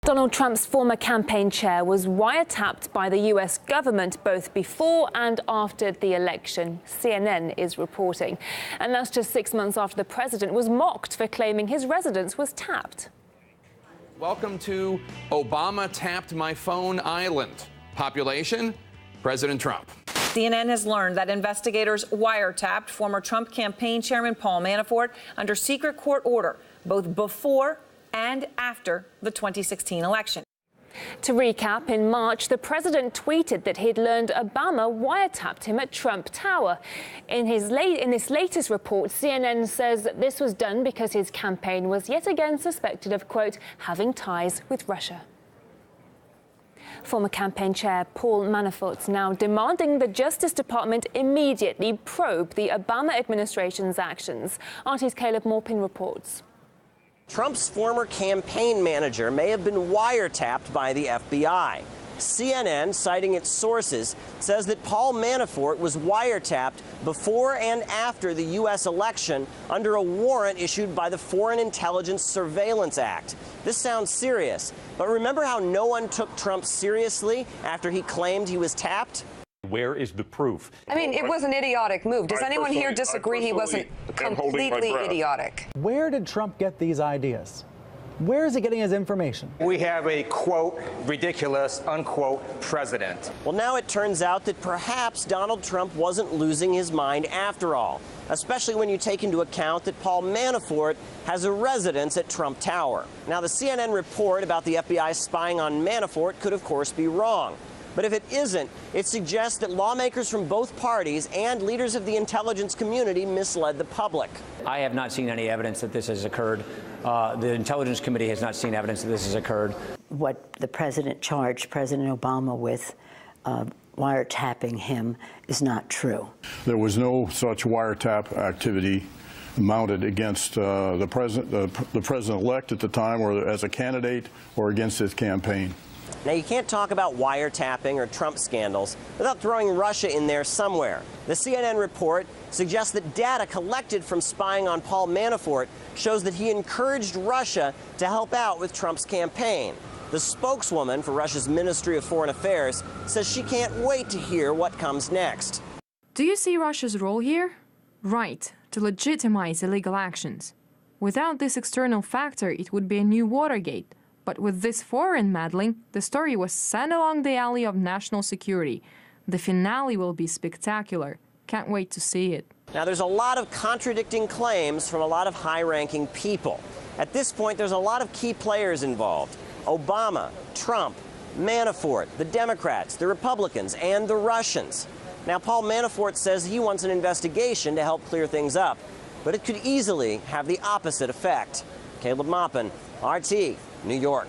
Donald Trump's former campaign chair was wiretapped by the U.S. government both before and after the election, CNN is reporting. And that's just 6 months after the president was mocked for claiming his residence was tapped. Welcome to Obama Tapped My Phone Island. Population, President Trump. CNN has learned that investigators wiretapped former Trump campaign chairman Paul Manafort under secret court order, both before and after the 2016 election. To recap, in March, the president tweeted that he'd learned Obama wiretapped him at Trump Tower. In this latest report, CNN says that this was done because his campaign was yet again suspected of, quote, having ties with Russia. Former campaign chair Paul Manafort's now demanding the Justice Department immediately probe the Obama administration's actions. RT's Caleb Morpin reports. Trump's former campaign manager may have been wiretapped by the FBI. CNN, citing its sources, says that Paul Manafort was wiretapped before and after the U.S. election under a warrant issued by the Foreign Intelligence Surveillance Act. This sounds serious, but remember how no one took Trump seriously after he claimed he was tapped? Where is the proof? I mean, it was an idiotic move. Does anyone here disagree he wasn't completely idiotic? Where did Trump get these ideas? Where is he getting his information? We have a, quote, ridiculous, unquote, president. Well, now it turns out that perhaps Donald Trump wasn't losing his mind after all, especially when you take into account that Paul Manafort has a residence at Trump Tower. Now, the CNN report about the FBI spying on Manafort could, of course, be wrong. But if it isn't, it suggests that lawmakers from both parties and leaders of the intelligence community misled the public. I have not seen any evidence that this has occurred. The Intelligence Committee has not seen evidence that this has occurred. What the president charged President Obama with, wiretapping him, is not true. There was no such wiretap activity mounted against the president-elect at the time, or as a candidate, or against his campaign. Now, you can't talk about wiretapping or Trump scandals without throwing Russia in there somewhere. The CNN report suggests that data collected from spying on Paul Manafort shows that he encouraged Russia to help out with Trump's campaign. The spokeswoman for Russia's Ministry of Foreign Affairs says she can't wait to hear what comes next. Do you see Russia's role here? Right, to legitimize illegal actions. Without this external factor, it would be a new Watergate. But with this foreign meddling, the story was sent along the alley of national security. The finale will be spectacular. Can't wait to see it. Now, there's a lot of contradicting claims from a lot of high-ranking people. At this point, there's a lot of key players involved. Obama, Trump, Manafort, the Democrats, the Republicans, and the Russians. Now, Paul Manafort says he wants an investigation to help clear things up, but it could easily have the opposite effect. Caleb Maupin, RT, New York.